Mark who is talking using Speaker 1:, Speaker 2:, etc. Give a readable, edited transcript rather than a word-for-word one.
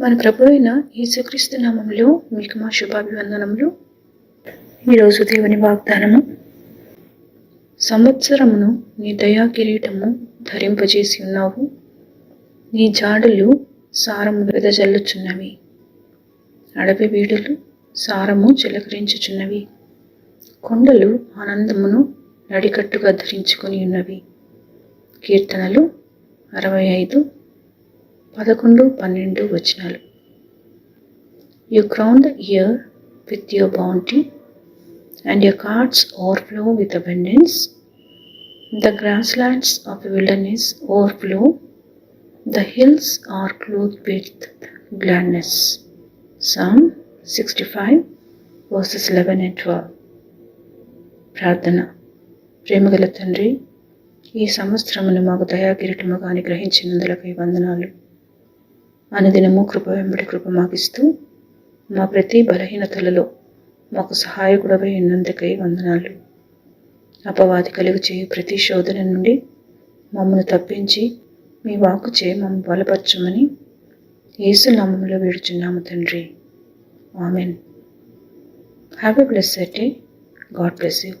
Speaker 1: మన ప్రభు అయిన యేసుక్రీస్తు నామములో మీకు మా శుభాభివందనములు. ఈరోజు దేవుని వాగ్దానము, సంవత్సరమును నీ దయా కిరీటము ధరింపజేసి ఉన్నావు, నీ జాడలు సారము వెదజల్లుచున్నవి, అడవి వీడులు సారము చిలకరించుచున్నవి, కొండలు ఆనందమును నడికట్టుగా ధరించుకొని ఉన్నవి. కీర్తనలు 65, 11, 12 వచనాలు. You crown the year with your bounty, and your carts overflow with abundance. The grasslands of the wilderness overflow, the hills are clothed with gladness. Psalm 65 verses 11 and 12. ప్రార్థన. ప్రేమగల తండ్రి, ఈ సంవత్సరమును మాకు దయాకిరీటముగా అనుగ్రహించినందులకై వందనాలు. అనుదినము కృప వెంబడి కృప మాకిస్తూ మా ప్రతి బలహీనతలలో మాకు సహాయకుడవై ఉన్నందుకై వందనాలు. అపవాది కలుగు చేయు ప్రతి శోధన నుండి మమ్మల్ని తప్పించి మీ వాక్కుచే మమ్మల్ని బలపరచమని యేసు నామములో వేడుచున్నాము తండ్రి. Amen. Have a blessed day. God bless you.